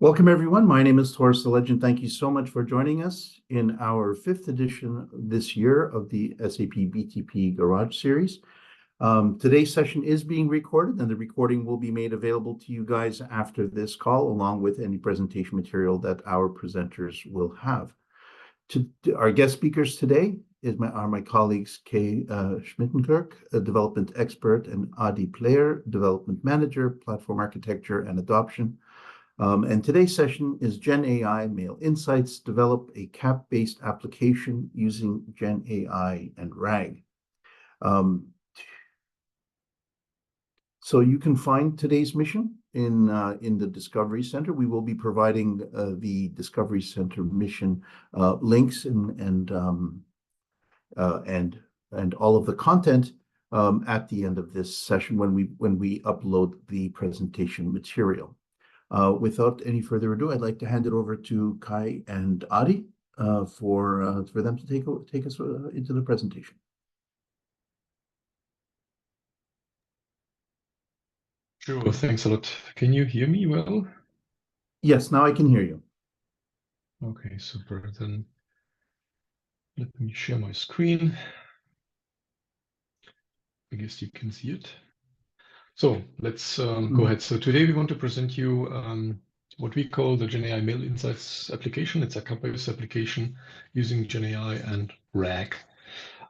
Welcome, everyone. My name is Taurus the Legend. Thank you so much for joining us in our 5th edition this year of the SAP BTP Garage Series. Today's session is being recorded, and the recording will be made available to you guys after this call, along with any presentation material that our presenters will have. Our guest speakers today are my colleagues Kay Schmittenkirk, a development expert, and Adi Player, development manager, platform architecture and adoption. And today's session is GenAI Mail Insights, develop a CAP-based application using GenAI and RAG. So you can find today's mission in the Discovery Center. We will be providing the Discovery Center mission links and all of the content at the end of this session when we upload the presentation material. Without any further ado, I'd like to hand it over to Kai and Adi for them to take us into the presentation. Sure, thanks a lot. Can you hear me well? Yes, now I can hear you. Okay, super. Then let me share my screen. I guess you can see it. So let's go ahead. So today we want to present you what we call the GenAI Mail Insights application. It's a CAP-based application using GenAI and RAG.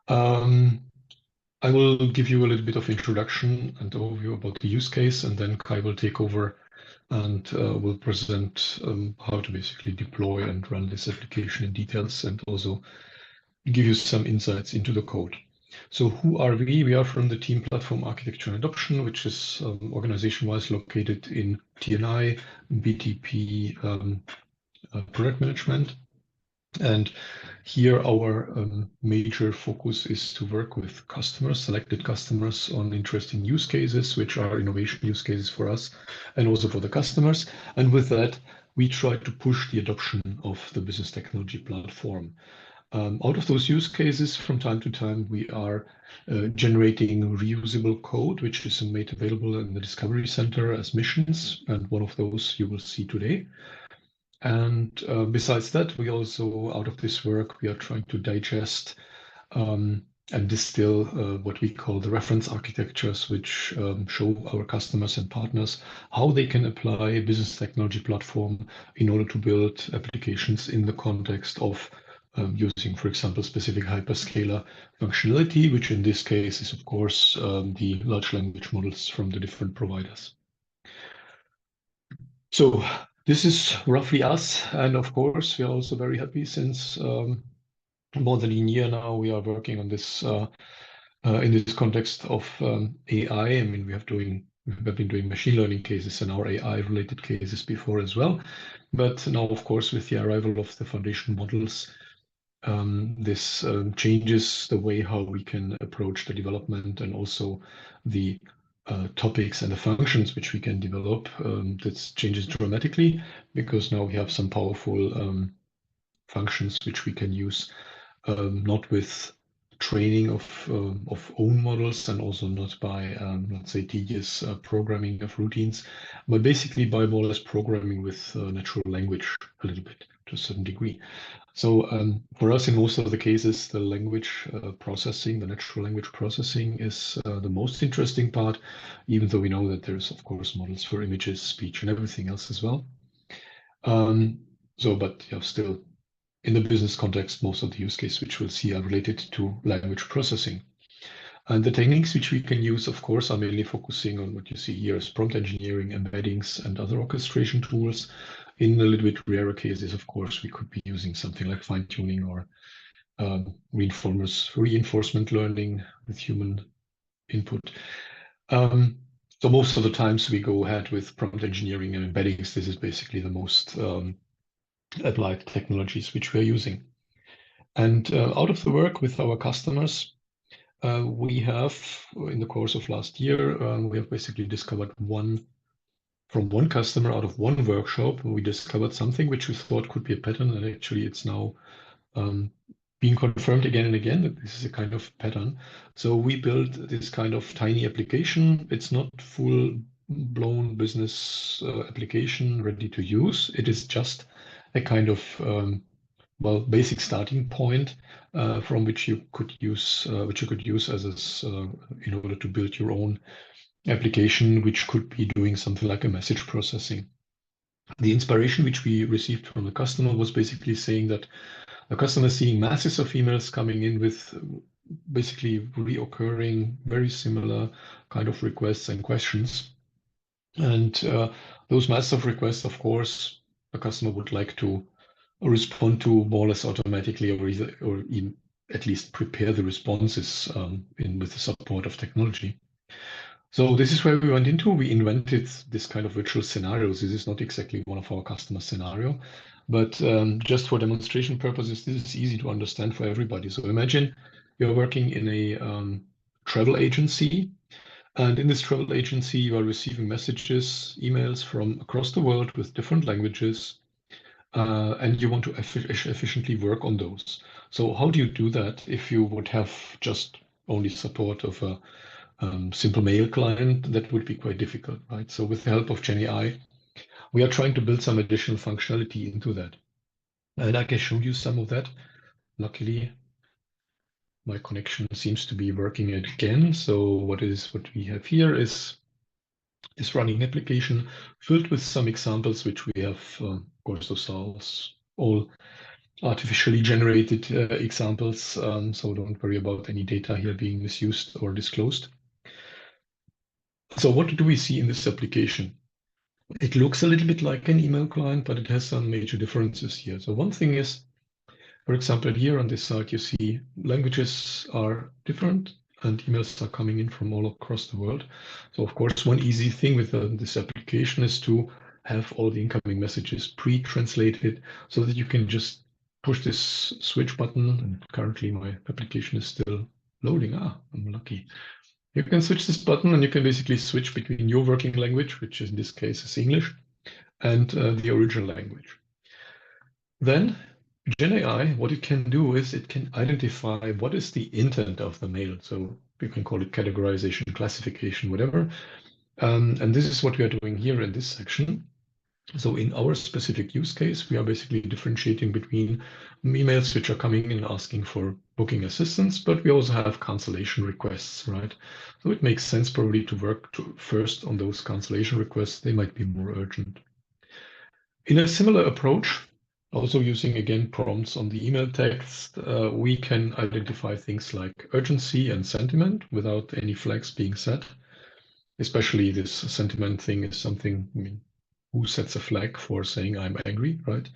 I will give you a little bit of introduction and overview about the use case, and then Kai will take over and will present how to basically deploy and run this application in details, and also give you some insights into the code. So who are we? We are from the team Platform Architecture and Adoption, which is organization-wise located in TNI, BTP, product management. And here our major focus is to work with customers, selected customers, on interesting use cases, which are innovation use cases for us and also for the customers. And with that, we try to push the adoption of the business technology platform. Out of those use cases, from time to time, we are generating reusable code, which is made available in the Discovery Center as missions. And one of those you will see today. And besides that, we also, out of this work, we are trying to digest and distill what we call the reference architectures, which show our customers and partners how they can apply a business technology platform in order to build applications in the context of using, for example, specific hyperscaler functionality, which in this case is, of course, the large language models from the different providers. So this is roughly us. And of course, we are also very happy since more than a year now, we are working on this in this context of AI. I mean, we have been doing machine learning cases and our AI-related cases before as well. But now, of course, with the arrival of the foundation models, this changes the way how we can approach the development and also the topics and the functions which we can develop. This changes dramatically because now we have some powerful functions which we can use, not with training of own models and also not by, let's say, tedious programming of routines, but basically by more or less programming with natural language a little bit to a certain degree. So for us, in most of the cases, the language processing, the natural language processing is the most interesting part, even though we know that there's, of course, models for images, speech, and everything else as well. But yeah, still, in the business context, most of the use cases which we'll see are related to language processing. And the techniques which we can use, of course, are mainly focusing on what you see here as prompt engineering, embeddings, and other orchestration tools. In a little bit rarer cases, of course, we could be using something like fine-tuning or reinforcement learning with human input. So most of the times we go ahead with prompt engineering and embeddings. This is basically the most applied technologies which we are using. And out of the work with our customers, we have, in the course of last year, we have basically discovered from one customer out of one workshop, we discovered something which we thought could be a pattern, and actually it's now being confirmed again and again that this is a kind of pattern. So we built this kind of tiny application. It's not full full-blown business application ready to use. It is just a kind of basic starting point from which you could use as in order to build your own application, which could be doing something like a message processing. The inspiration which we received from the customer was basically saying that the customer is seeing masses of emails coming in with basically reoccurring, very similar kind of requests and questions. And those masses of requests, of course, the customer would like to respond to more or less automatically, or even at least prepare the responses with the support of technology. So this is where we went into. We invented this kind of virtual scenarios. This is not exactly one of our customer scenario, but just for demonstration purposes, this is easy to understand for everybody. So imagine you're working in a travel agency, and in this travel agency, you are receiving messages, emails from across the world with different languages, and you want to efficiently work on those. So how do you do that if you would have just only support of a simple mail client? That would be quite difficult, right? So with the help of GenAI, we are trying to build some additional functionality into that. And I can show you some of that. Luckily, my connection seems to be working again. So what we have here is running application filled with some examples, which we have, of course, those are all artificially generated examples. So don't worry about any data here being misused or disclosed. So what do we see in this application? It looks a little bit like an email client, but it has some major differences here. So one thing is, for example, here on this side, you see languages are different and emails are coming in from all across the world. So of course, one easy thing with this application is to have all the incoming messages pre-translated so that you can just push this switch button. And currently my application is still loading. I'm lucky. You can switch this button and you can basically switch between your working language, which in this case is English, and the original language. Then GenAI, what it can do is it can identify what is the intent of the mail. So you can call it categorization, classification, whatever. And this is what we are doing here in this section. So in our specific use case, we are basically differentiating between emails which are coming in asking for booking assistance, but we also have cancellation requests, right? So it makes sense probably to work first on those cancellation requests. They might be more urgent. In a similar approach, also using again prompts on the email text, we can identify things like urgency and sentiment without any flags being set. Especially this sentiment thing is something, I mean, who sets a flag for saying I'm angry, right?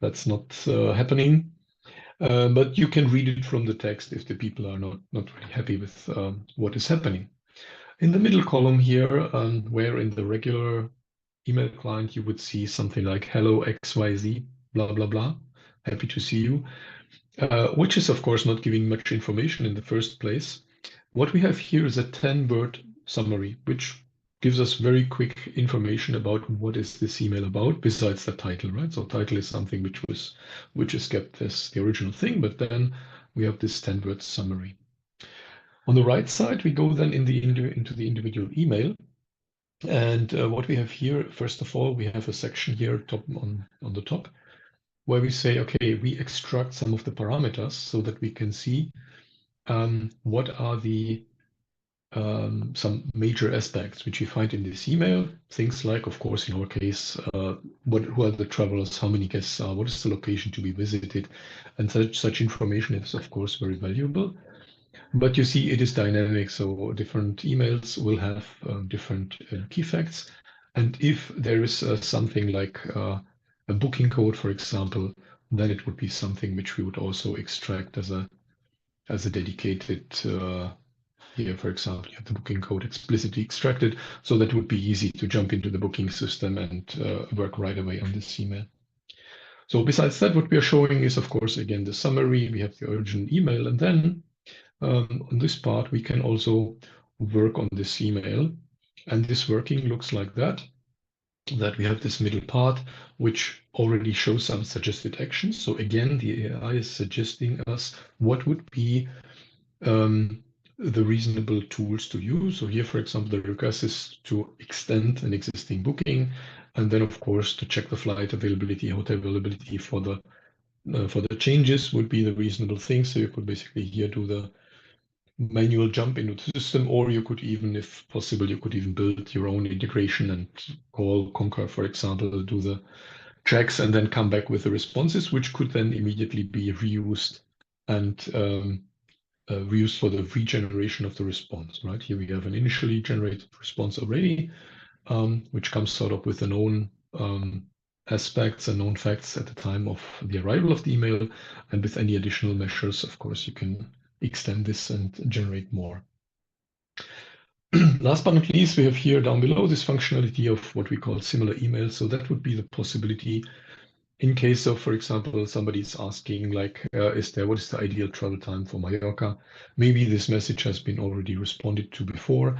That's not happening. But you can read it from the text if the people are not really happy with what is happening. In the middle column here, where in the regular email client you would see something like hello XYZ, blah, blah, blah, happy to see you, which is of course not giving much information in the first place. What we have here is a 10-word summary, which gives us very quick information about what is this email about, besides the title, right? So title is something which is kept as the original thing, but then we have this 10-word summary. On the right side, we go then into the individual email. And what we have here, first of all, we have a section here on the top, where we say, okay, we extract some of the parameters so that we can see what are the some major aspects which you find in this email. Things like, of course, in our case, who are the travelers, how many guests are, what is the location to be visited, and such information is, of course, very valuable. But you see, it is dynamic, so different emails will have different key facts. And if there is something like a booking code, for example, then it would be something which we would also extract as a dedicated here, for example, you have the booking code explicitly extracted, so that would be easy to jump into the booking system and work right away on this email. So besides that, what we are showing is, of course, again, the summary. We have the original email, and then on this part, we can also work on this email. And this working looks like that we have this middle part, which already shows some suggested actions. So again, the AI is suggesting us what would be the reasonable tools to use. So here, for example, the request is to extend an existing booking, and then of course to check the flight availability, hotel availability for the changes would be the reasonable thing. So you could basically here do the manual jump into the system, or you could even, if possible, you could even build your own integration and call Concur, for example, do the checks and then come back with the responses, which could then immediately be reused and reused for the regeneration of the response, right? Here we have an initially generated response already, which comes sort of with a known aspects and known facts at the time of the arrival of the email. And with any additional measures, of course, you can extend this and generate more. Last but not least, we have here down below this functionality of what we call similar emails. So that would be the possibility in case of, for example, somebody is asking like, what is the ideal travel time for Mallorca? Maybe this message has been already responded to before.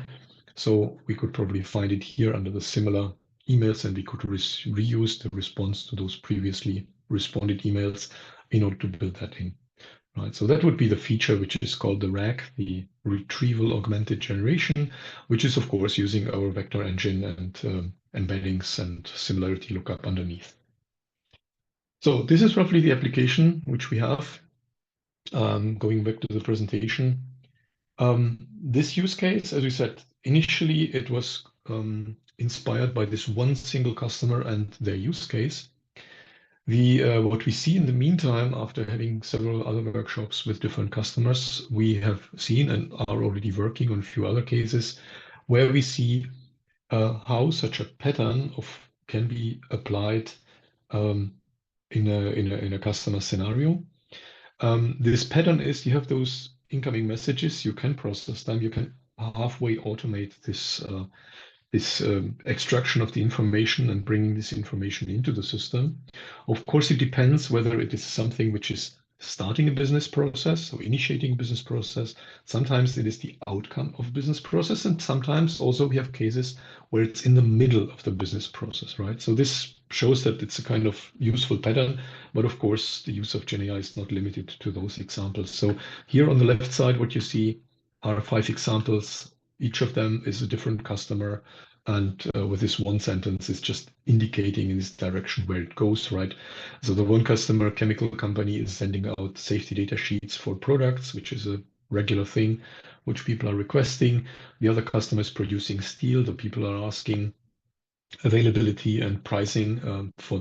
So we could probably find it here under the similar emails, and we could reuse the response to those previously responded emails in order to build that in. Right, so that would be the feature which is called the RAG, the Retrieval Augmented Generation, which is of course using our vector engine and embeddings and similarity lookup underneath. So this is roughly the application which we have. Going back to the presentation, this use case, as we said, initially it was inspired by this one single customer and their use case. What we see in the meantime, after having several other workshops with different customers, we have seen and are already working on a few other cases where we see how such a pattern can be applied in a customer scenario. This pattern is you have those incoming messages, you can process them, you can halfway automate this extraction of the information and bringing this information into the system. Of course, it depends whether it is something which is starting a business process or initiating a business process. Sometimes it is the outcome of business process, and sometimes also we have cases where it's in the middle of the business process, right? So this shows that it's a kind of useful pattern, but of course the use of GenAI is not limited to those examples. So here on the left side, what you see are 5 examples. Each of them is a different customer, and with this one sentence is just indicating in this direction where it goes, right? So the one customer, chemical company, is sending out safety data sheets for products, which is a regular thing which people are requesting. The other customer is producing steel. The people are asking availability and pricing for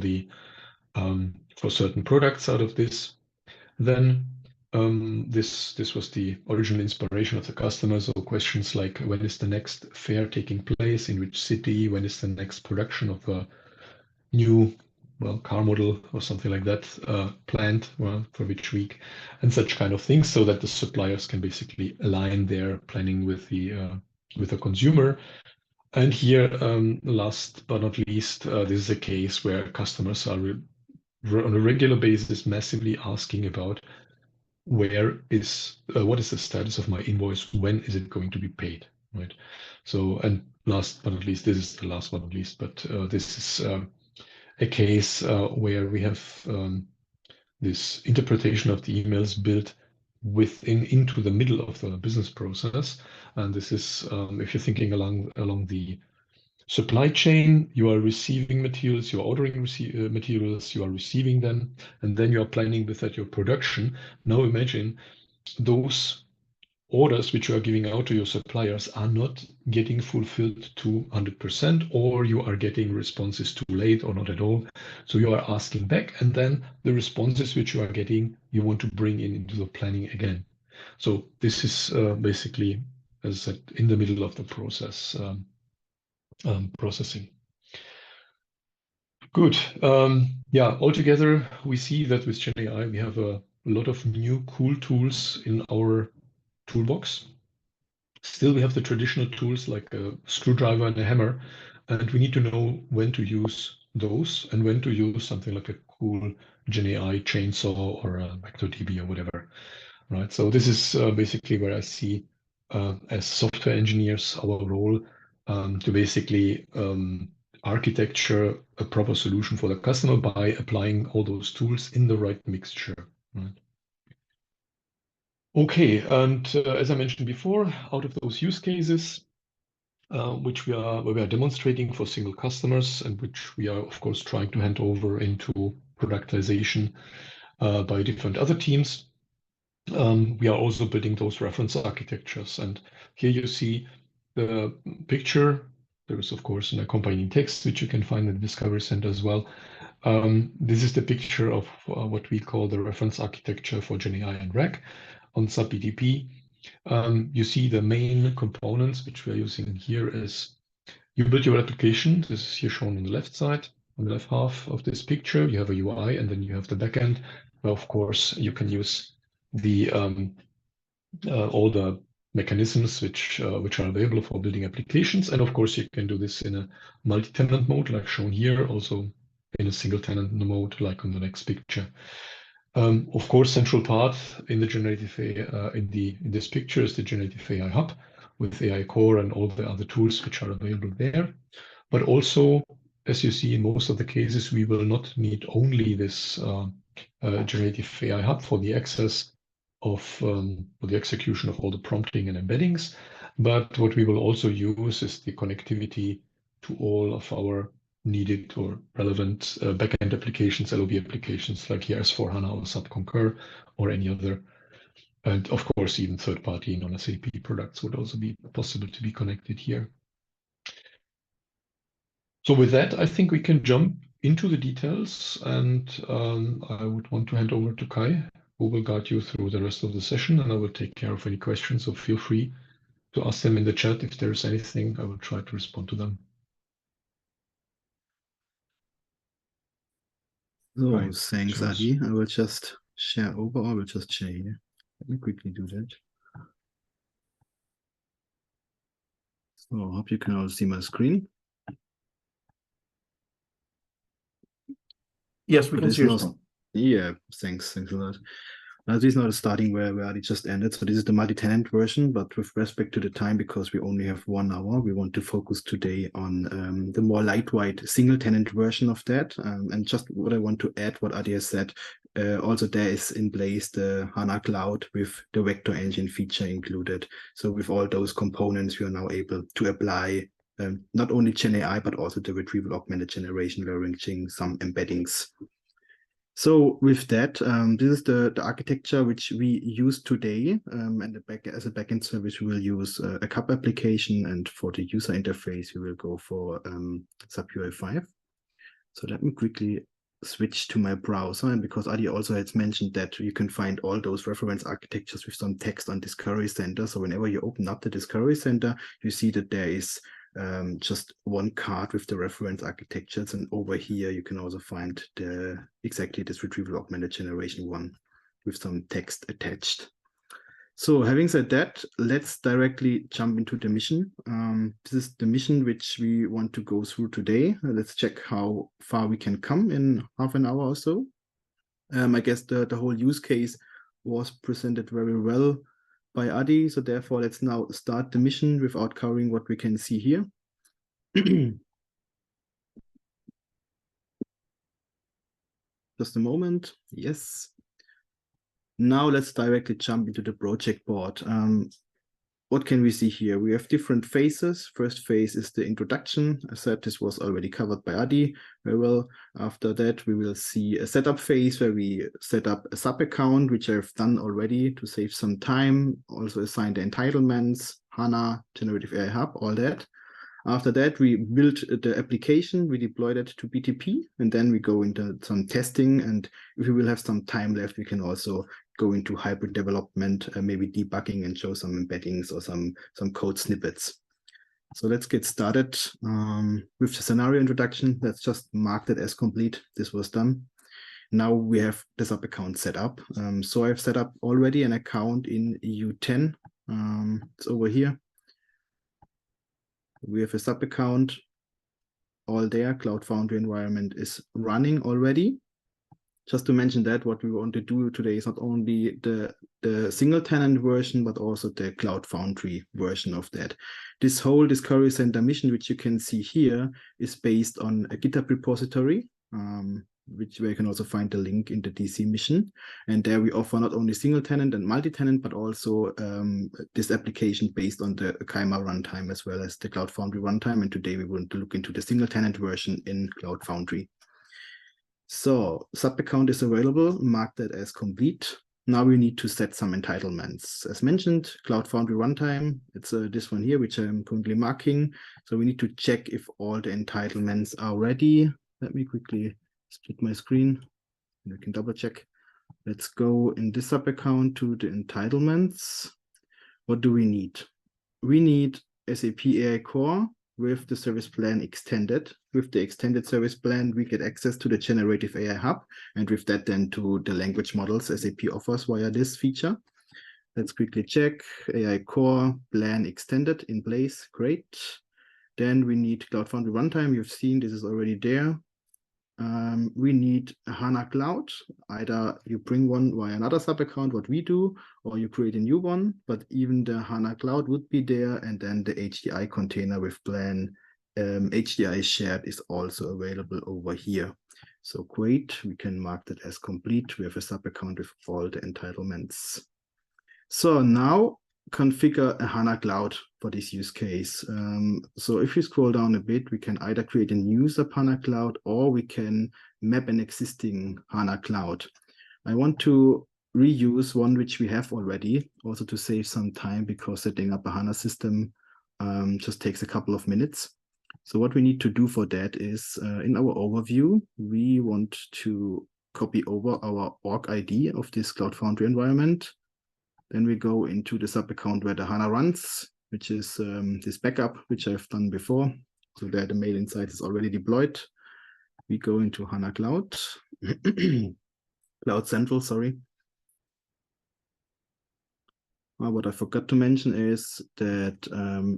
certain products out of this. Then this was the original inspiration of the customer. So questions like, when is the next fair taking place, in which city, when is the next production of a new car model or something like that planned, for which week, and such kind of things, so that the suppliers can basically align their planning with the consumer. And here, last but not least, this is a case where customers are on a regular basis massively asking about what is the status of my invoice? When is it going to be paid, right? So, and last but not least, this is the last but not least, but this is a case where we have this interpretation of the emails built into the middle of the business process. And this is, if you're thinking along the supply chain, you are receiving materials, you are ordering materials, you are receiving them, and then you are planning with that your production. Now imagine those orders which you are giving out to your suppliers are not getting fulfilled to 100%, or you are getting responses too late or not at all. So you are asking back, and then the responses which you are getting, you want to bring into the planning again. So this is basically, as I said, in the middle of the process. Processing. Good. Yeah, altogether, we see that with GenAI, we have a lot of new cool tools in our toolbox. Still, we have the traditional tools like a screwdriver and a hammer, and we need to know when to use those and when to use something like a cool GenAI chainsaw or a VectorDB or whatever, right? So this is basically where I see as software engineers our role to basically architecture a proper solution for the customer by applying all those tools in the right mixture, right? Okay, and as I mentioned before, out of those use cases, where we are demonstrating for single customers and which we are, of course, trying to hand over into productization by different other teams. We are also building those reference architectures. And here you see the picture. There is, of course, an accompanying text, which you can find in the Discovery Center as well. This is the picture of what we call the reference architecture for GenAI and RAG on SAP BTP. You see the main components which we are using here is you build your application. This is here shown on the left side, on the left half of this picture. You have a UI, and then you have the backend, where, of course, you can use the all the mechanisms which are available for building applications. And of course, you can do this in a multi-tenant mode, like shown here, also in a single tenant mode, like on the next picture. Of course, central part in the generative AI, in this picture is the generative AI hub with AI Core and all the other tools which are available there. But also, as you see in most of the cases, we will not need only this generative AI hub for the access of for the execution of all the prompting and embeddings, but what we will also use is the connectivity to all of our needed or relevant backend applications, LOB applications like here S/4HANA or SAP Concur or any other. And of course, even third-party non-SAP products would also be possible to be connected here. So with that, I think we can jump into the details, and I would want to hand over to Kai, who will guide you through the rest of the session, and I will take care of any questions, so feel free to ask them in the chat. If there's anything, I will try to respond to them. So Right. thanks, Cheers. Adi. I will just share over, or I will just share here. Let me quickly do that. So I hope you can all see my screen. Yes, we can see your screen. Yeah, thanks a lot. This is not starting where Adi just ended. So this is the multi-tenant version, but with respect to the time, because we only have 1 hour, we want to focus today on the more lightweight single-tenant version of that. And just what I want to add, what Adi has said, also there is in place the HANA Cloud with the vector engine feature included. So with all those components, we are now able to apply not only GenAI, but also the retrieval augmented generation, leveraging some embeddings. So with that, this is the architecture which we use today, and as a backend service, we will use a CAP application, and for the user interface, we will go for SAP UI5. So let me quickly switch to my browser, and because Adi also has mentioned that you can find all those reference architectures with some text on Discovery Center. So whenever you open up the Discovery Center, you see that there is just one card with the reference architectures, and over here you can also find exactly this retrieval augmented generation one with some text attached. So having said that, let's directly jump into the mission. This is the mission which we want to go through today. Let's check how far we can come in half an hour or so. I guess the whole use case was presented very well by Adi. So therefore, let's now start the mission without covering what we can see here. Just a moment. Yes. Now let's directly jump into the project board. What can we see here? We have different phases. First phase is the introduction. I said this was already covered by Adi very well. After that, we will see a setup phase where we set up a sub account, which I've done already to save some time. Also assign the entitlements, HANA, Generative AI Hub, all that. After that, we build the application, we deploy that to BTP, and then we go into some testing. And if we will have some time left, we can also go into hybrid development, maybe debugging and show some embeddings or some code snippets. So let's get started with the scenario introduction. Let's just mark that as complete. This was done. Now we have the sub account set up. So I've set up already an account in EU10. It's over here. We have a sub account all there. Cloud Foundry environment is running already. Just to mention that what we want to do today is not only the single tenant version, but also the Cloud Foundry version of that. This whole Discovery Center mission, which you can see here, is based on a GitHub repository. where you can also find the link in the DC mission. And there we offer not only single tenant and multi-tenant, but also this application based on the Kyma runtime as well as the Cloud Foundry runtime. And today we want to look into the single tenant version in Cloud Foundry. So sub account is available, mark that as complete. Now we need to set some entitlements. As mentioned, Cloud Foundry runtime, it's this one here, which I'm currently marking. So we need to check if all the entitlements are ready. Let me quickly split my screen and we can double check. Let's go in this sub account to the entitlements. What do we need? We need SAP AI Core with the service plan extended. With the extended service plan, we get access to the generative AI hub, and with that then to the language models SAP offers via this feature. Let's quickly check. AI Core plan extended in place, great. Then we need Cloud Foundry runtime. You've seen this is already there. We need a HANA Cloud. Either you bring one via another sub account, what we do, or you create a new one, but even the HANA Cloud would be there. And then the HDI container with plan HDI shared is also available over here. So great, we can mark that as complete. We have a sub account with all the entitlements. So now configure a HANA Cloud for this use case. So if you scroll down a bit, we can either create a new SAP HANA Cloud or we can map an existing HANA Cloud. I want to reuse one which we have already, also to save some time because setting up a HANA system just takes a couple of minutes. So what we need to do for that is in our overview, we want to copy over our org ID of this Cloud Foundry environment. Then we go into the sub account where the HANA runs, which is this backup, which I've done before. So there the mail inside is already deployed. We go into HANA Cloud, Cloud Central, sorry. What I forgot to mention is that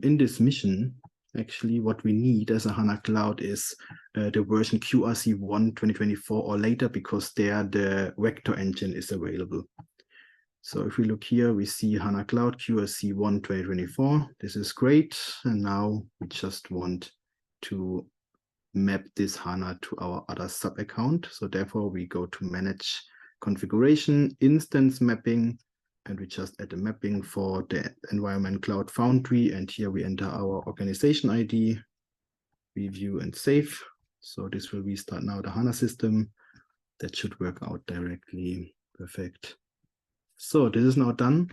in this mission, actually what we need as a HANA Cloud is the version QRC1 2024 or later, because there the vector engine is available. So if we look here, we see HANA Cloud QRC1 2024. This is great. And now we just want to map this HANA to our other sub account. So therefore we go to manage configuration, instance mapping, and we just add a mapping for the environment Cloud Foundry. And here we enter our organization ID, review and save. So this will restart now the HANA system. That should work out directly. Perfect. So this is now done.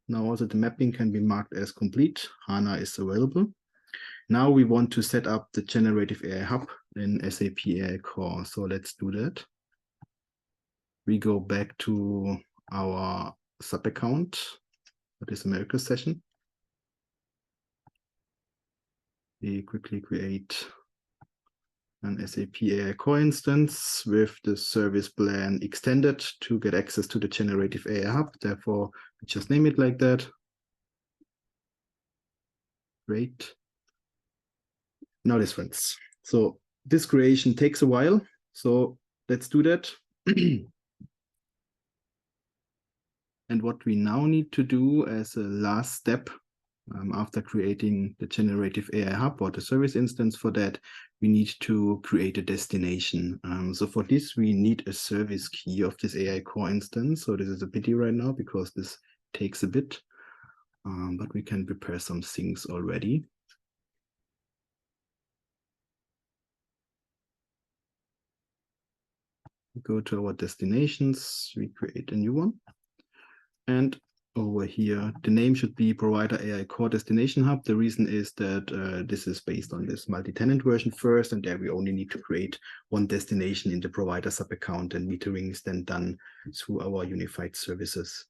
Now also the mapping can be marked as complete. HANA is available. Now we want to set up the generative AI hub in SAP AI Core. So let's do that. We go back to our sub account for this America session. We quickly create an SAP AI Core instance with the service plan extended to get access to the generative AI hub. Therefore, we just name it like that. Great. Now this runs. So this creation takes a while. So let's do that. And what we now need to do as a last step after creating the generative AI hub or the service instance for that, we need to create a destination. So for this, we need a service key of this AI Core instance. So this is a pity right now because this takes a bit, but we can prepare some things already. We go to our destinations, we create a new one. And over here, the name should be Provider AI Core Destination Hub. The reason is that this is based on this multi-tenant version first, and there we only need to create one destination in the provider sub-account, and metering is then done through our unified services.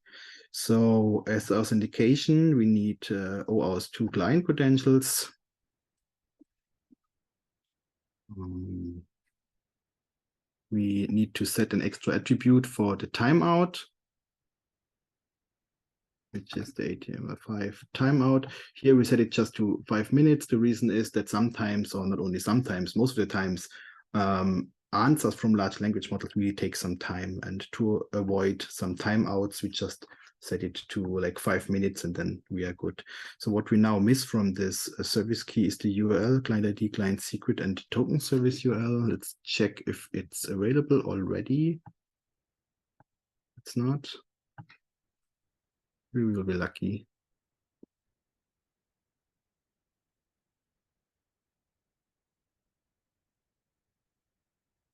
So as authentication, we need OAuth 2 client credentials. We need to set an extra attribute for the timeout, which is the HTML5 timeout. Here we set it just to 5 minutes. The reason is that sometimes, or not only sometimes, most of the times, answers from large language models really take some time. And to avoid some timeouts, we just set it to like 5 minutes and then we are good. So what we now miss from this service key is the URL, client ID, client secret, and token service URL. Let's check if it's available already. It's not. We will be lucky.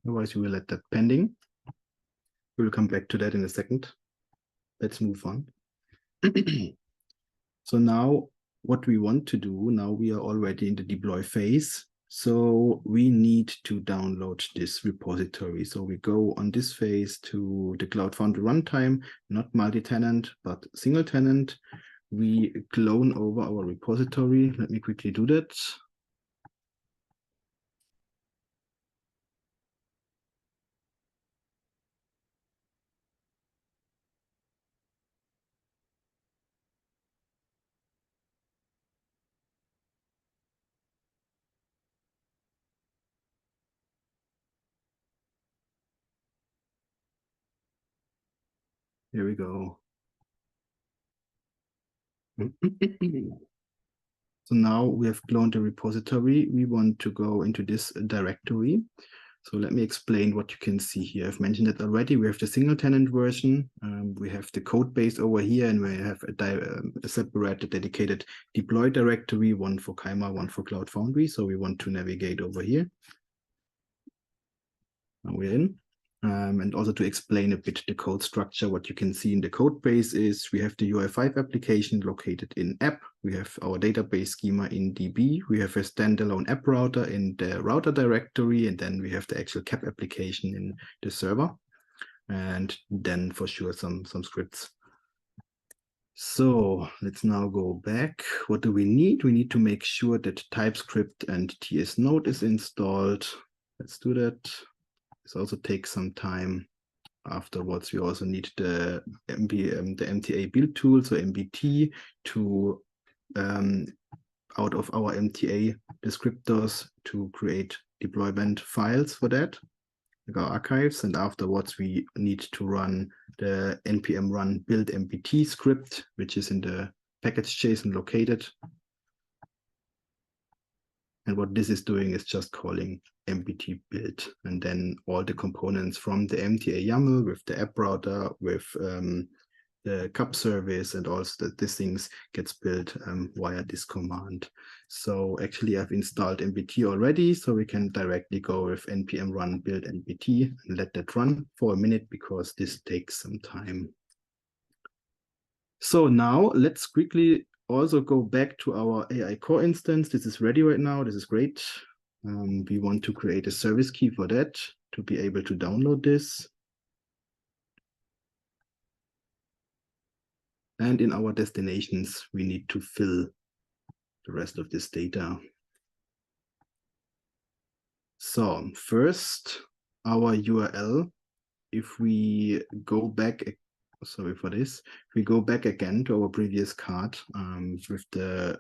Otherwise, we will let that pending. We will come back to that in a second. Let's move on. So now what we want to do, now we are already in the deploy phase. So we need to download this repository. So we go on this phase to the Cloud Foundry runtime, not multi-tenant, but single tenant. We clone over our repository. Let me quickly do that. Here we go. So now we have cloned the repository. We want to go into this directory. So let me explain what you can see here. I've mentioned it already. We have the single tenant version. We have the code base over here, and we have a separate dedicated deploy directory, one for Kyma, one for Cloud Foundry. So we want to navigate over here. Now we're in. And also to explain a bit the code structure, what you can see in the code base is we have the UI5 application located in app. We have our database schema in DB. We have a standalone app router in the router directory, and then we have the actual CAP application in the server. And then for sure some scripts. So let's now go back. What do we need? We need to make sure that TypeScript and TS Node is installed. Let's do that. This also takes some time. Afterwards, we also need the MTA build tool, so MBT, to out of our MTA descriptors to create deployment files for that, like our archives. And afterwards, we need to run the npm run build MBT script, which is in the package JSON located. And what this is doing is just calling MBT build, and then all the components from the MTA YAML with the app router, with the CAP service, and also these things gets built via this command. So actually I've installed MBT already, so we can directly go with npm run build MBT and let that run for a minute because this takes some time. So now let's quickly also go back to our AI core instance. This is ready right now. This is great. We want to create a service key for that to be able to download this. And in our destinations, we need to fill the rest of this data. So first, our URL, if we go back, sorry for this, if we go back again to our previous card with the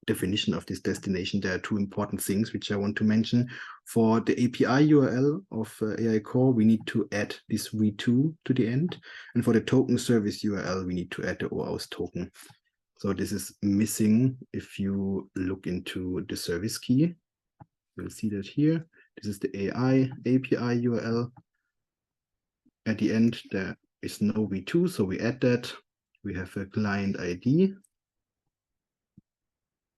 definition of this destination, there are two important things which I want to mention. For the API URL of AI Core, we need to add this v2 to the end. And for the token service URL, we need to add the OAuth token. So this is missing if you look into the service key. You'll see that here. This is the AI API URL. At the end, there is no v2, so we add that. We have a client ID.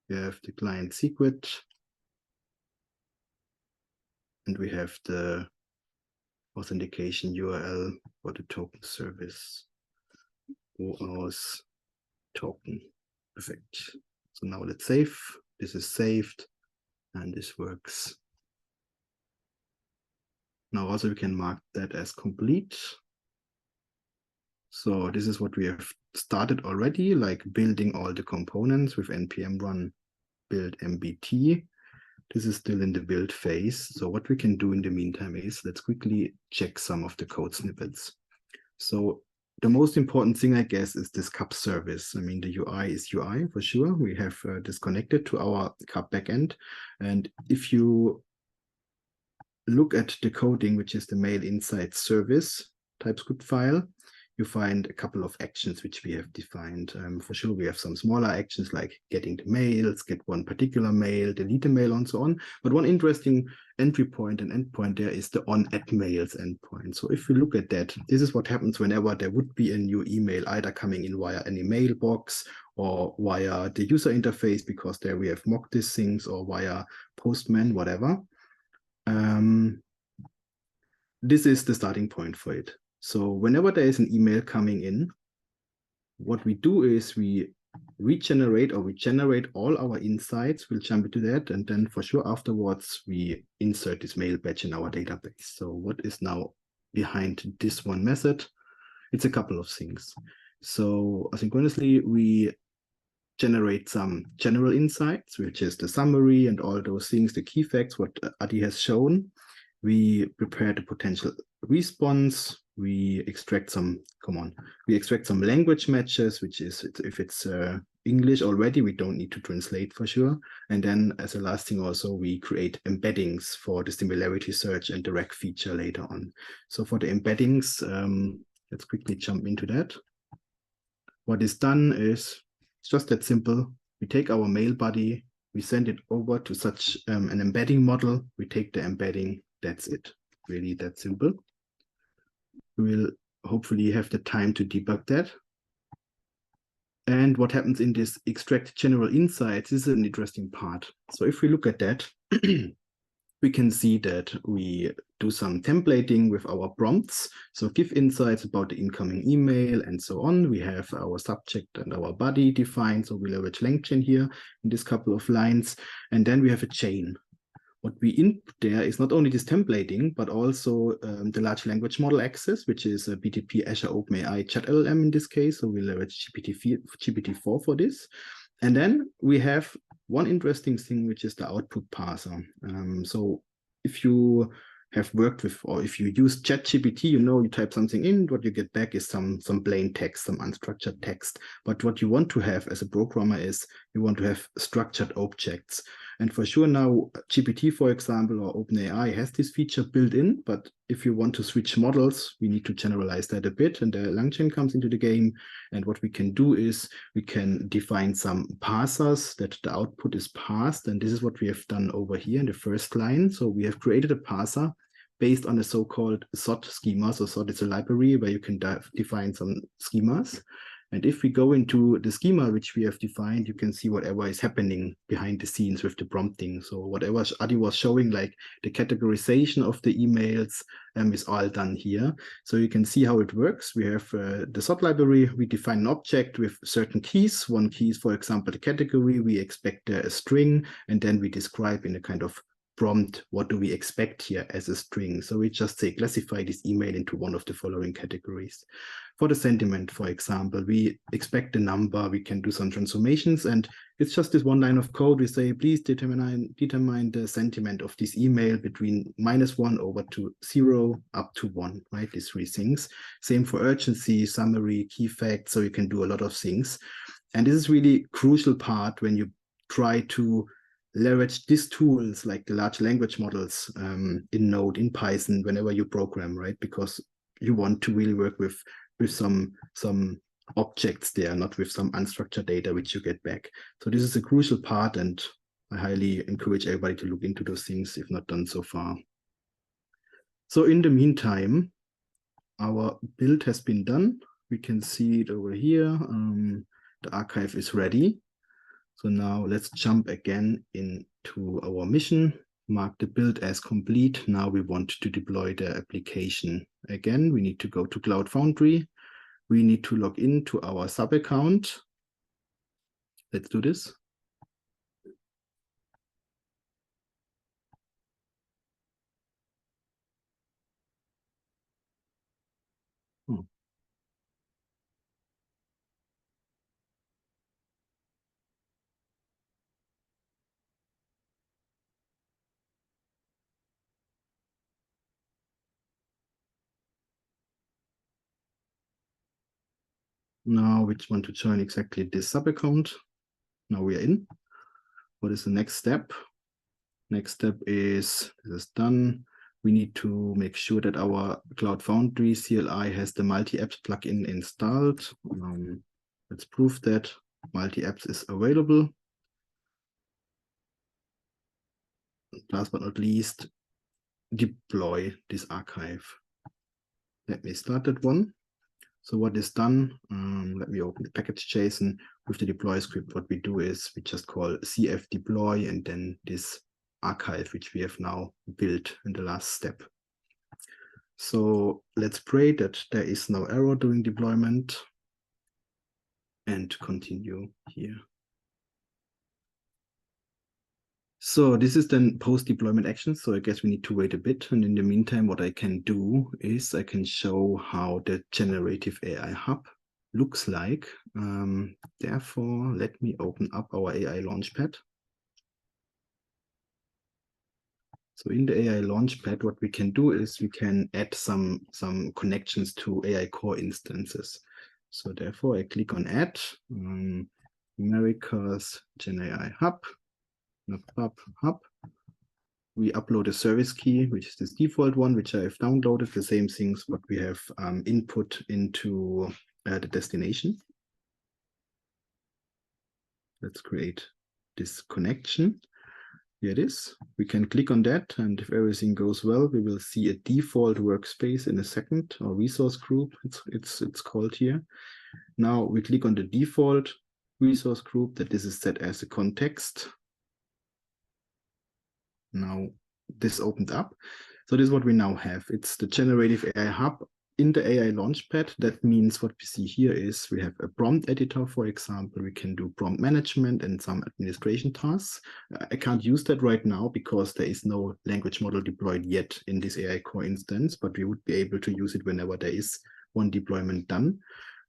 We have the client secret, and we have the authentication URL for the token service, OAuth token. Perfect. So now let's save. This is saved, and this works. Now also we can mark that as complete. So this is what we have started already, like building all the components with npm run build MBT. This is still in the build phase. So what we can do in the meantime is let's quickly check some of the code snippets. So the most important thing, I guess, is this CAP service. I mean, the UI is UI for sure. We have this connected to our CAP backend. And if you look at the coding, which is the mail inside service TypeScript file, you find a couple of actions which we have defined. For sure, we have some smaller actions like getting the mails, get one particular mail, delete the mail, and so on. But one interesting entry point and endpoint there is the on@mails endpoint. So if we look at that, this is what happens whenever there would be a new email either coming in via any mailbox or via the user interface, because there we have mocked these things, or via Postman, whatever. This is the starting point for it. So whenever there is an email coming in, what we do is we regenerate or we generate all our insights. We'll jump into that. And then for sure afterwards, we insert this mail batch in our database. So what is now behind this one method? It's a couple of things. So asynchronously, we generate some general insights, which is the summary and all those things, the key facts, what Adi has shown. We prepare the potential response. We extract some, we extract some language matches, which is, if it's English already, we don't need to translate for sure. And then as a last thing also, we create embeddings for the similarity search and the rec feature later on. So for the embeddings, let's quickly jump into that. What is done is, it's just that simple. We take our mail body, we send it over to such an embedding model. We take the embedding, that's it. Really that simple. We will hopefully have the time to debug that. And what happens in this extract general insights is an interesting part. So if we look at that, we can see that we do some templating with our prompts. So give insights about the incoming email and so on. We have our subject and our body defined. So we leverage LangChain here in this couple of lines. And then we have a chain. What we input there is not only this templating, but also the large language model access, which is a BTP Azure OpenAI Chat LLM in this case. So we leverage GPT-4 for this. And then we have one interesting thing, which is the output parser. So if you have worked with, or if you use ChatGPT, you type something in, what you get back is some plain text, some unstructured text. But what you want to have as a programmer is you want to have structured objects. And for sure now, GPT, for example, or OpenAI has this feature built in, but if you want to switch models, we need to generalize that a bit, and the LangChain comes into the game. And what we can do is we can define some parsers that the output is parsed, and this is what we have done over here in the first line. So we have created a parser based on a so-called SOT schema. So SOT is a library where you can define some schemas. And if we go into the schema which we have defined, you can see whatever is happening behind the scenes with the prompting. So whatever Adi was showing, like the categorization of the emails is all done here. So you can see how it works. We have the SOT library. We define an object with certain keys. One key is, for example, the category. We expect a string, and then we describe in a kind of prompt, what do we expect here as a string? So we just say, classify this email into one of the following categories. For the sentiment, for example, we expect a number, we can do some transformations, and it's just this one line of code. We say, please determine the sentiment of this email between -1 over to 0 up to 1, right? These three things. Same for urgency, summary, key facts, so you can do a lot of things. And this is really crucial part when you try to leverage these tools like the large language models in Node, in Python, whenever you program, right? Because you want to really work with some objects there, not with some unstructured data which you get back. So this is a crucial part, and I highly encourage everybody to look into those things if not done so far. So in the meantime, our build has been done. We can see it over here. The archive is ready. So now let's jump again into our mission, mark the build as complete. Now we want to deploy the application. Again, we need to go to Cloud Foundry. We need to log into our sub account. Let's do this. Now we want to join exactly this sub account. Now we are in. What is the next step? Next step is, this is done. we need to make sure that our Cloud Foundry CLI has the multi-apps plugin installed. Let's prove that multi-apps is available. Last but not least, deploy this archive. Let me start that one. So what is done, let me open the package.json. With the deploy script, what we do is we just call cf deploy and then this archive, which we have now built in the last step. So let's pray that there is no error during deployment and continue here. So this is then post-deployment action. So I guess we need to wait a bit. And in the meantime, what I can do is I can show how the generative AI hub looks like. Therefore, let me open up our AI Launchpad. So in the AI Launchpad, what we can do is we can add some connections to AI core instances. So therefore, I click on Add, America's GenAI Hub. Hub. We upload a service key, which is this default one, which I have downloaded, the same things what we have input into the destination. Let's create this connection. Here it is. We can click on that, and if everything goes well, we will see a default workspace in a second, or resource group, it's called here. Now we click on the default resource group, that this is set as a context. Now this opened up. So this is what we now have. It's the generative AI hub in the AI Launchpad. That means what we see here is we have a prompt editor, for example. We can do prompt management and some administration tasks. I can't use that right now because there is no language model deployed yet in this AI core instance, but we would be able to use it whenever there is one deployment done.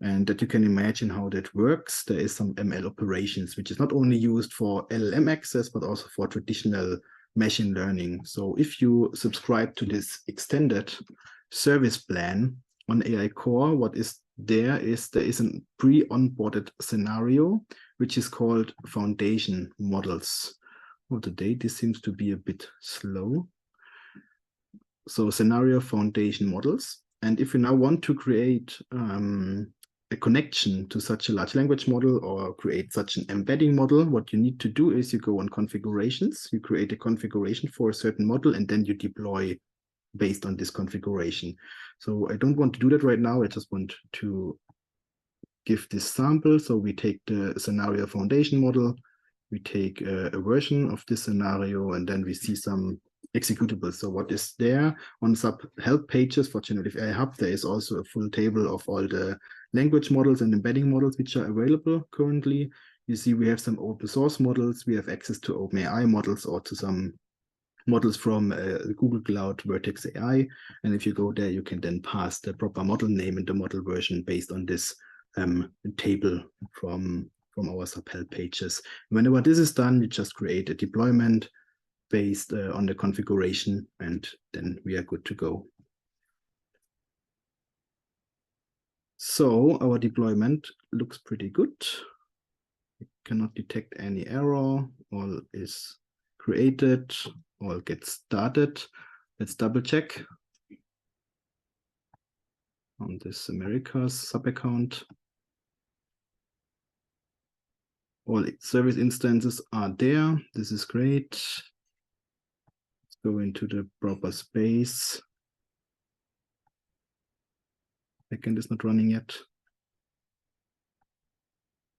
And that you can imagine how that works. There is some ML operations, which is not only used for LLM access, but also for traditional machine learning. So if you subscribe to this extended service plan on AI Core, what is there is a pre-onboarded scenario, which is called foundation models. Oh, today this seems to be a bit slow. So scenario foundation models. And if you now want to create a connection to such a large language model or create such an embedding model, what you need to do is you go on configurations, you create a configuration for a certain model, and then you deploy based on this configuration. So I don't want to do that right now. I just want to give this sample. So we take the scenario foundation model, we take a version of this scenario, and then we see some executables. So what is there on sub help pages for generative AI hub, there is also a full table of all the language models and embedding models which are available currently. You see we have some open source models, we have access to OpenAI models or to some models from Google Cloud Vertex AI. And if you go there, you can then pass the proper model name and the model version based on this table from our sub help pages. Whenever this is done, you just create a deployment based on the configuration, and then we are good to go. So our deployment looks pretty good. We cannot detect any error. All is created, all gets started. Let's double check on this Americas sub account. All service instances are there. This is great. Go into the proper space. Backend is not running yet.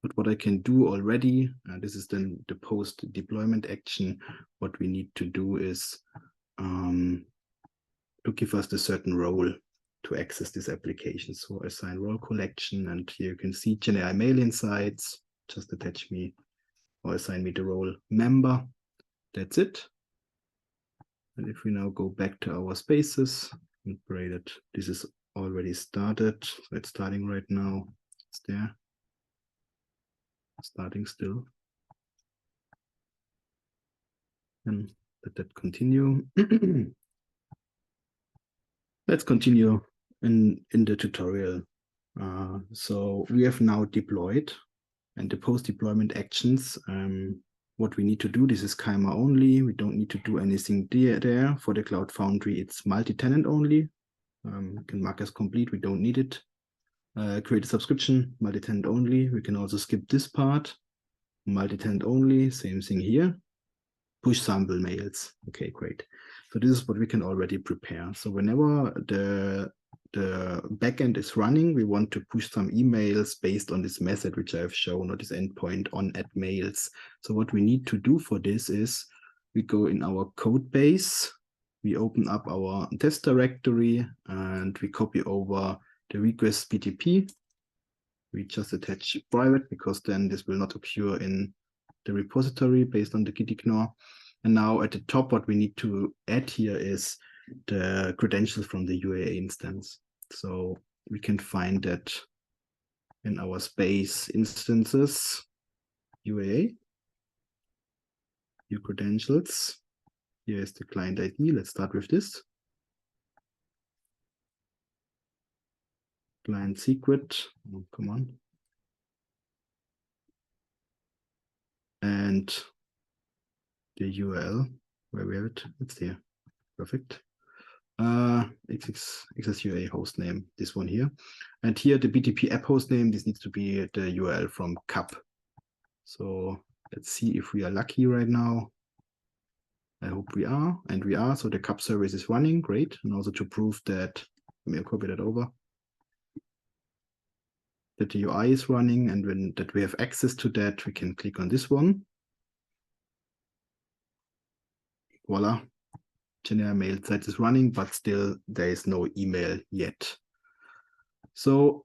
But what I can do already, this is then the post deployment action. What we need to do is to give us the certain role to access this application. So assign role collection, and here you can see GenAI mail insights. Just attach me or assign me the role member. That's it. And if we now go back to our spaces and pray that this is already started. So it's starting right now. It's there. Starting still. And let that continue. Let's continue in the tutorial. So we have now deployed, and the post-deployment actions what we need to do, this is Keimer only. We don't need to do anything there. For the Cloud Foundry, it's multi-tenant only. We can mark as complete, we don't need it. Create a subscription, multi-tenant only. We can also skip this part, multi-tenant only, same thing here. Push sample mails. Okay, great. So this is what we can already prepare. So whenever the backend is running, we want to push some emails based on this method, which I have shown, or this endpoint on add mails. So what we need to do for this is we go in our code base, we open up our test directory, and we copy over the request BTP. We just attach private because then this will not occur in the repository based on the git ignore. And now at the top, what we need to add here is the credentials from the UAA instance. So we can find that in our space instances, UAA, your credentials. Here is the client ID. Let's start with this. Client secret. Oh, come on. And the URL, where we have it, it's there. Perfect. XSUA host name, this one here. And here the BTP app host name, this needs to be the URL from CAP. So let's see if we are lucky right now. I hope we are, and we are. So the CAP service is running, great. And also to prove that, let me copy that over, that the UI is running, and when that we have access to that, we can click on this one. Voila. GenAI mail site is running, but still there is no email yet. So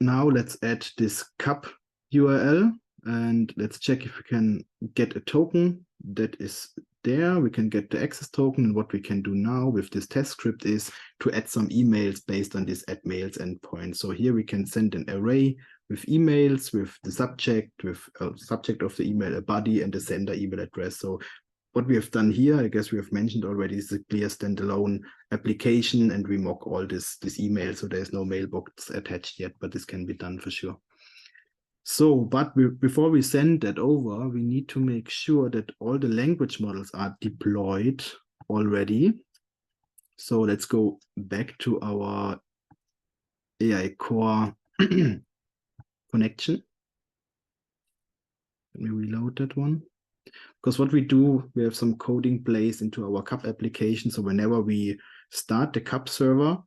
now let's add this CAP URL and let's check if we can get a token that is there. We can get the access token, and what we can do now with this test script is to add some emails based on this add mails endpoint. So here we can send an array with emails, with the subject, with a subject of the email, a body, and the sender email address. So what we have done here, I guess we have mentioned already, is a clear standalone application, and we mock all this email, so there's no mailbox attached yet, but this can be done for sure. So, but before we send that over, we need to make sure that all the language models are deployed already. So let's go back to our AI core connection. Let me reload that one. Because what we do, we have some coding placed into our CAP application. So whenever we start the CAP server,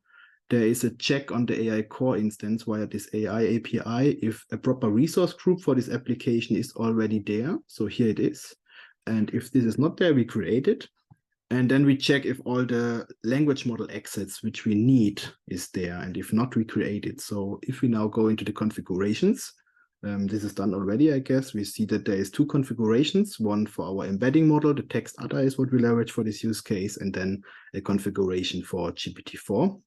there is a check on the AI core instance via this AI API if a proper resource group for this application is already there. So here it is. And if this is not there, we create it. And then we check if all the language model access which we need is there. And if not, we create it. So if we now go into the configurations, this is done already, I guess. We see that there is two configurations, one for our embedding model, the text other is what we leverage for this use case, and then a configuration for GPT-4.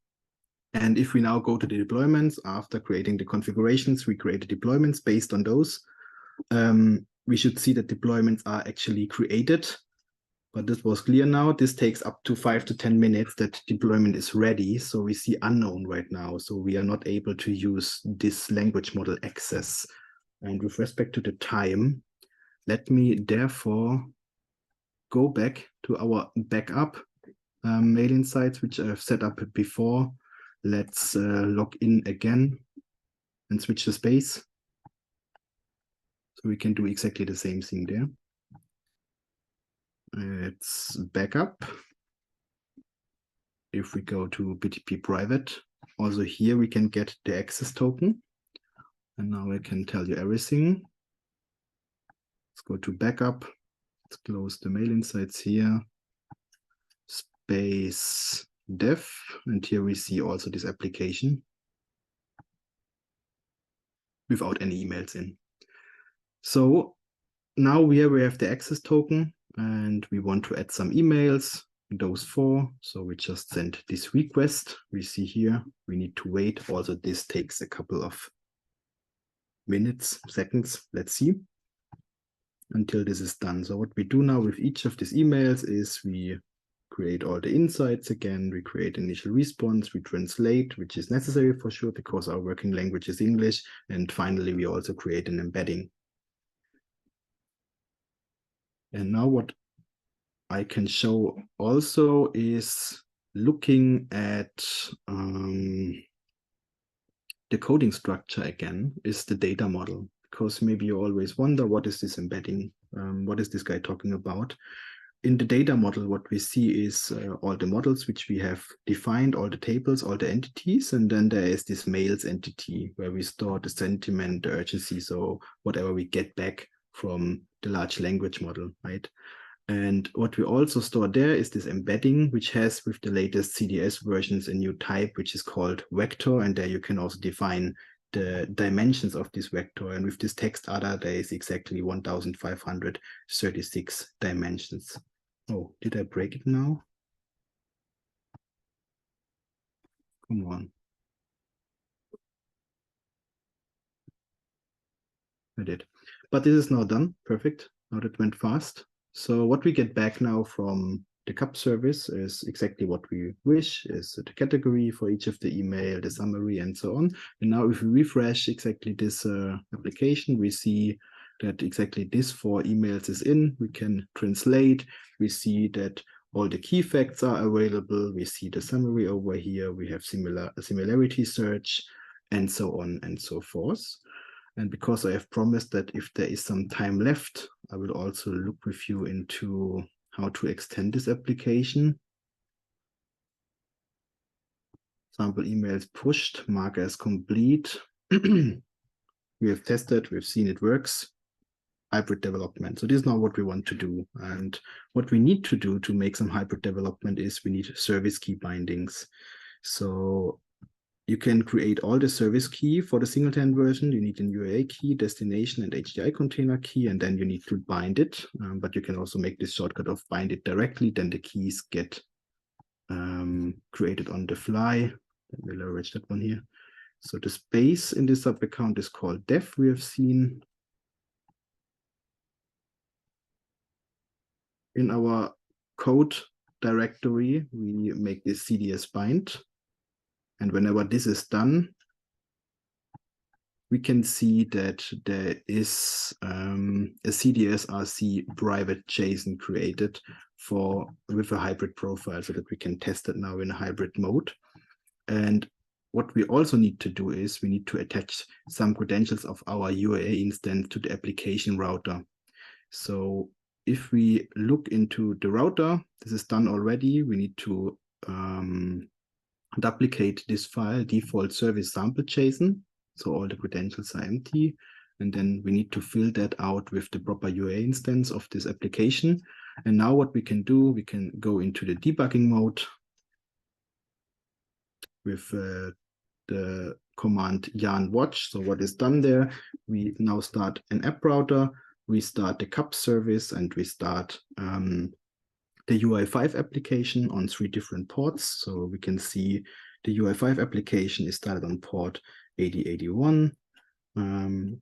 And if we now go to the deployments, after creating the configurations, we create the deployments based on those. We should see that deployments are actually created, but this was clear now. This takes up to 5 to 10 minutes that deployment is ready. So we see unknown right now. So we are not able to use this language model access. And with respect to the time, let me therefore go back to our backup mail insights, which I've set up before. Let's log in again and switch the space. So we can do exactly the same thing there. It's backup. If we go to BTP private, also here we can get the access token. And now I can tell you everything. Let's go to backup. Let's close the mail insights here. Space dev. And here we see also this application without any emails in. So now we have the access token and we want to add some emails, those 4. So we just send this request. We see here, we need to wait. Also, this takes a couple of minutes, seconds, let's see, until this is done. So what we do now with each of these emails is we create all the insights again, we create initial response, we translate, which is necessary for sure because our working language is English, and finally we also create an embedding. And now what I can show also is looking at the coding structure again, is the data model. Because maybe you always wonder, what is this embedding? What is this guy talking about? In the data model, what we see is all the models which we have defined, all the tables, all the entities, and then there is this mails entity where we store the sentiment, the urgency, so whatever we get back from the large language model, right? And what we also store there is this embedding, which has with the latest CDS versions a new type, which is called vector. And there you can also define the dimensions of this vector. And with this text ada, there is exactly 1,536 dimensions. Oh, did I break it now? Come on. I did. But this is now done. Perfect. Now that went fast. So what we get back now from the CAP service is exactly what we wish, is the category for each of the email, the summary, and so on. And now if we refresh exactly this application, we see that exactly this 4 emails is in. We can translate. We see that all the key facts are available. We see the summary over here. We have similarity search, and so on and so forth. And because I have promised that if there is some time left, I will also look with you into how to extend this application. Sample emails pushed, mark as complete. We have tested, we've seen it works. Hybrid development. So this is not what we want to do. And what we need to do to make some hybrid development is we need service key bindings. So you can create all the service key for the singleton version. You need an URL key, destination, and HDI container key, and then you need to bind it. But you can also make this shortcut of bind it directly. Then the keys get created on the fly. Let me leverage that one here. So the space in this sub account is called def. We have seen in our code directory, we make this CDS bind. And whenever this is done, we can see that there is a CDS-RC private JSON created with a hybrid profile so that we can test it now in a hybrid mode. And what we also need to do is we need to attach some credentials of our UAA instance to the application router. So if we look into the router, this is done already. We need to duplicate this file, default service sample JSON. So all the credentials are empty. And then we need to fill that out with the proper UA instance of this application. And now what we can do, we can go into the debugging mode with the command yarn watch. So what is done there, we now start an app router, we start the CAP service, and we start the UI5 application on 3 different ports. So we can see the UI5 application is started on port 8081.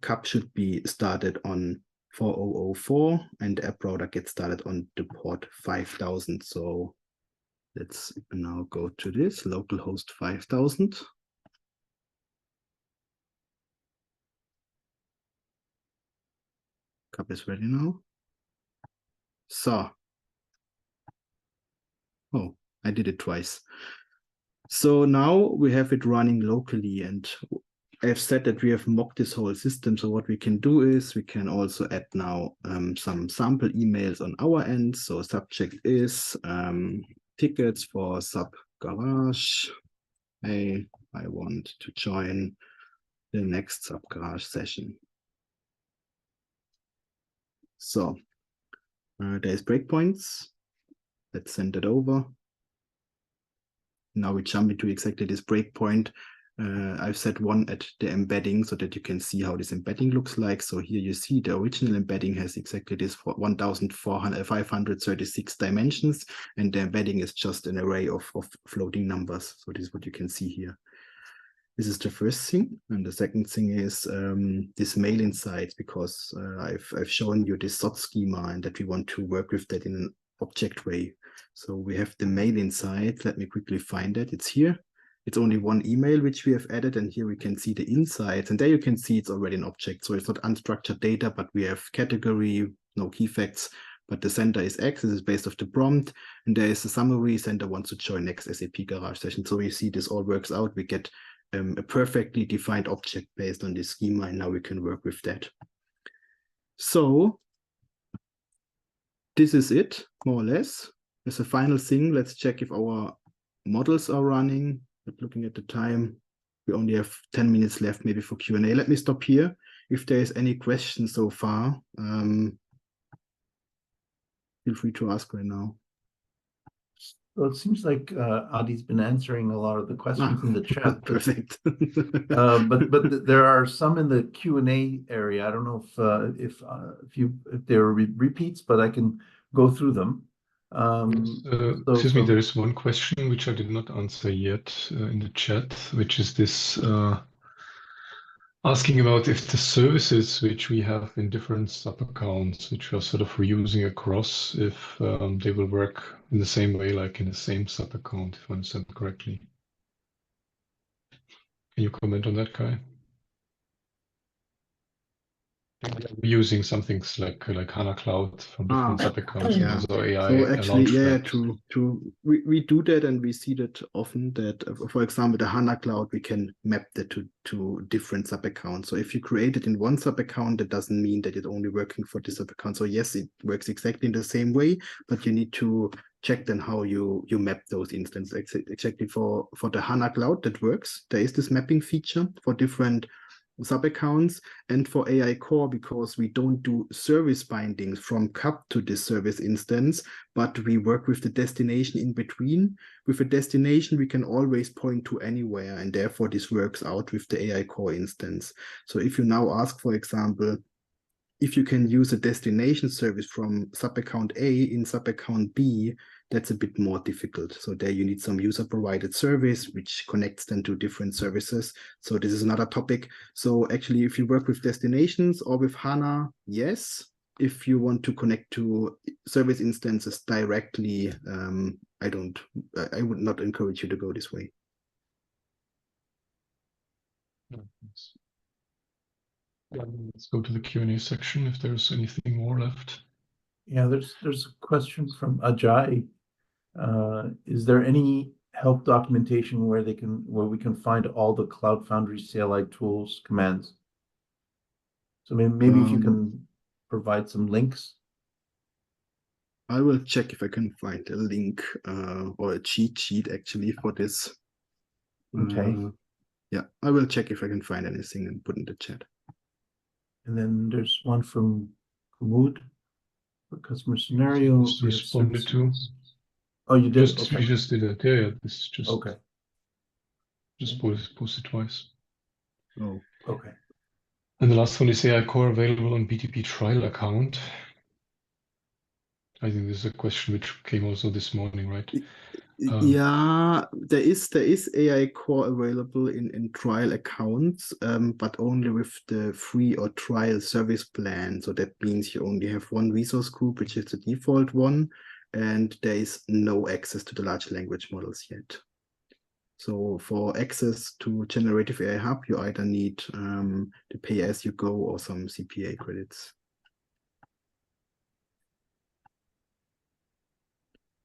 CAP should be started on 4004, and the app router gets started on the port 5000. So let's now go to this localhost 5000. CAP is ready now. So, oh, I did it twice. So now we have it running locally, and I've said that we have mocked this whole system. So what we can do is we can also add now some sample emails on our end. So subject is tickets for sub garage. Hey, I want to join the next sub garage session. So there's breakpoints. Let's send it over. Now we jump into exactly this breakpoint. I've set one at the embedding so that you can see how this embedding looks like. So here you see the original embedding has exactly this 1,536 dimensions, and the embedding is just an array of floating numbers. So this is what you can see here. This is the first thing. And the second thing is this mail insights, because I've shown you this sort schema and that we want to work with that in an object way. So we have the mail inside. Let me quickly find it. It's here. It's only one email which we have added, and here we can see the insights. And there you can see it's already an object. So it's not unstructured data, but we have category, no key facts. but the sender is X. This is based off the prompt, and there is a summary. Sender wants to join next SAP Garage session. So you see this all works out. We get a perfectly defined object based on this schema, and now we can work with that. So this is it, more or less. As a final thing, let's check if our models are running. But looking at the time, we only have 10 minutes left maybe for Q&A. Let me stop here. If there is any questions so far, feel free to ask right now. Well, it seems like Adi's been answering a lot of the questions in the chat. Perfect. but there are some in the Q&A area. I don't know if there are repeats, but I can go through them. Excuse me, there is one question which I did not answer yet in the chat, which is this asking about if the services which we have in different sub-accounts, which we are sort of reusing across, if they will work in the same way, like in the same sub-account, if I understand correctly. Can you comment on that, Kai? Using some things like HANA Cloud from different sub-accounts, yeah. also AI. So actually, yeah, true. We do that, and we see that often that, for example, the HANA Cloud, we can map that to different sub-accounts. So if you create it in one sub-account, that doesn't mean that it's only working for this sub-account. So yes, it works exactly in the same way, but you need to check then how you map those instances. Exactly for the HANA Cloud, that works. There is this mapping feature for different sub-accounts, and for AI Core, because we don't do service bindings from CAP to this service instance, but we work with the destination in between. With a destination, we can always point to anywhere, and therefore this works out with the AI Core instance. So if you now ask, for example, if you can use a destination service from sub-account A in sub-account B, that's a bit more difficult. So there you need some user-provided service, which connects them to different services. So this is another topic. So actually, if you work with destinations or with HANA, yes. If you want to connect to service instances directly, I would not encourage you to go this way. Let's go to the Q&A section if there's anything more left. Yeah, there's a question from Ajay. Is there any help documentation where we can find all the Cloud Foundry CLI tools commands? So maybe if you can provide some links. I will check if I can find a link or a cheat sheet actually for this. Okay. Yeah, I will check if I can find anything and put in the chat. And then there's one from Kumud for customer scenario. Just responded to. Oh, you did? We just did it. Yeah, this is just okay. Just posted twice. Oh, okay. And the last one is AI Core available on BTP trial account. I think this is a question which came also this morning, right? Yeah, there is AI Core available in trial accounts, but only with the free or trial service plan. So that means you only have one resource group, which is the default one, and there is no access to the large language models yet. So for access to Generative AI Hub, you either need the pay-as-you-go or some CPA credits.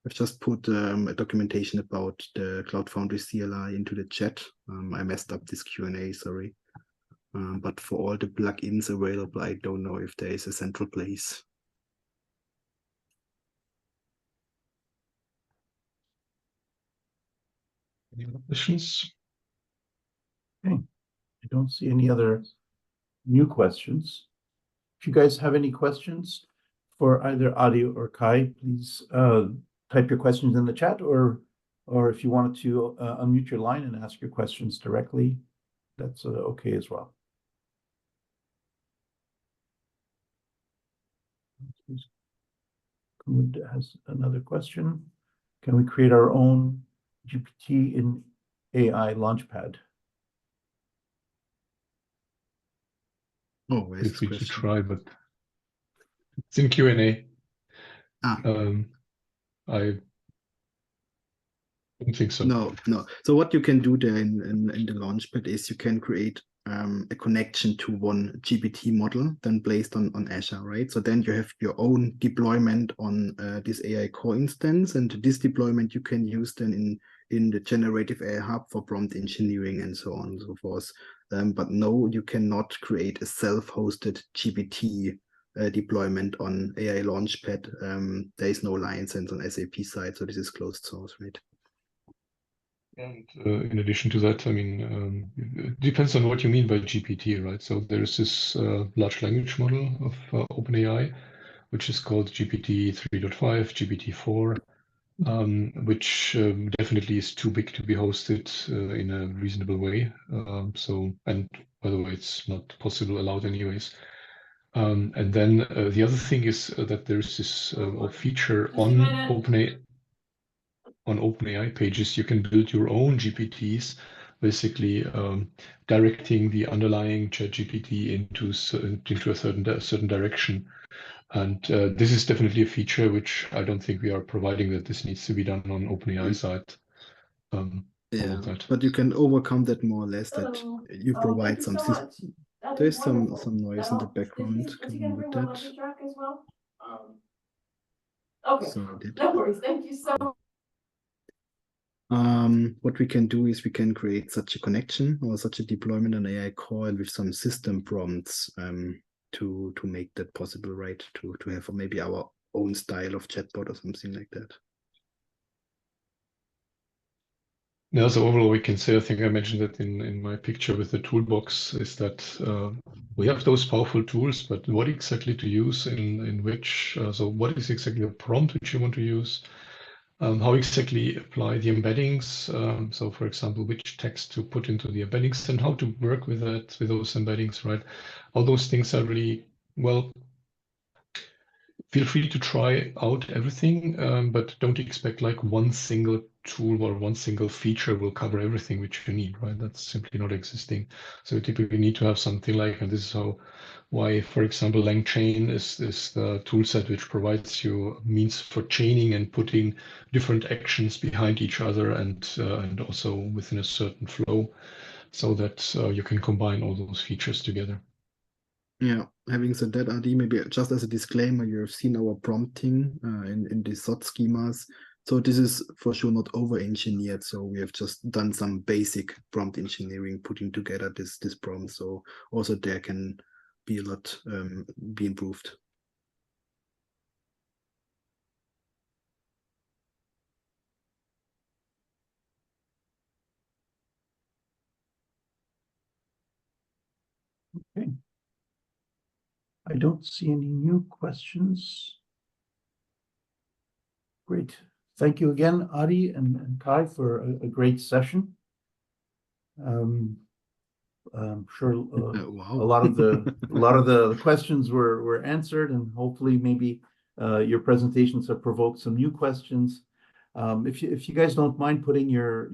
I've just put a documentation about the Cloud Foundry CLI into the chat. I messed up this Q&A, sorry. But for all the plugins available, I don't know if there is a central place. Any other questions? Okay. I don't see any other new questions. If you guys have any questions for either Adi or Kai, please type your questions in the chat, or if you wanted to unmute your line and ask your questions directly, that's okay as well. Kumud has another question. Can we create our own GPT in AI Launchpad? Oh, Feel free to try, but it's in Q&A. I don't think so. No. So what you can do there in the Launchpad is you can create a connection to one GPT model then placed on Azure, right? So then you have your own deployment on this AI core instance, and this deployment you can use then in the generative AI hub for prompt engineering and so on and so forth. But no, you cannot create a self-hosted GPT deployment on AI Launchpad. There is no license on SAP side, so this is closed source, right? And in addition to that, I mean, it depends on what you mean by GPT, right? So there's this large language model of OpenAI, which is called GPT 3.5, GPT 4, which definitely is too big to be hosted in a reasonable way. And by the way, it's not possible allowed anyways. And then the other thing is that there's this feature on OpenAI pages. You can build your own GPTs, basically directing the underlying ChatGPT into a certain direction. And this is definitely a feature which I don't think we are providing, that this needs to be done on OpenAI side. Yeah, but you can overcome that more or less, that you provide some system. There's some noise in the background. Can you mute that? Okay, So I did. no worries. Thank you so much. What we can do is we can create such a connection or such a deployment on AI core with some system prompts to make that possible, right? To have maybe our own style of chatbot or something like that. Yeah, so overall we can say, I think I mentioned that in my picture with the toolbox, is that we have those powerful tools, but what exactly to use in which, so what is exactly the prompt which you want to use? How exactly apply the embeddings? So for example, which text to put into the embeddings and how to work with that, with those embeddings, right? All those things are really, well, feel free to try out everything, but don't expect like one single tool or one single feature will cover everything which you need, right? That's simply not existing. So you typically need to have something like, and this is why, for example, LangChain is the tool set which provides you means for chaining and putting different actions behind each other, and also within a certain flow, so that you can combine all those features together. Yeah, having said that, Adi, maybe just as a disclaimer, you've seen our prompting in the SOT schemas. So this is for sure not over-engineered. So we have just done some basic prompt engineering, putting together this prompt. So also there can be a lot be improved. Okay. I don't see any new questions. Great. Thank you again, Adi and Kai, for a great session. I'm sure Wow. a lot of the questions were answered, and hopefully maybe your presentations have provoked some new questions. If you guys don't mind putting your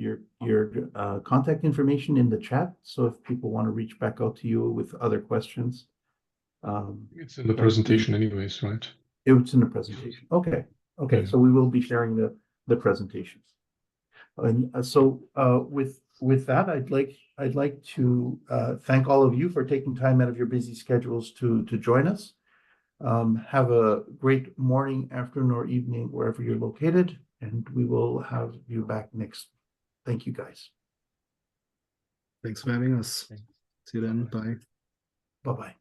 contact information in the chat, so if people want to reach back out to you with other questions. It's in the presentation anyways, right? It's in the presentation. Okay. Okay. Yeah. So we will be sharing the presentations. And so with that, I'd like to thank all of you for taking time out of your busy schedules to join us. Have a great morning, afternoon, or evening, wherever you're located, and we will have you back next. Thank you, guys. Thanks for having us. See you then. Bye. Bye-bye.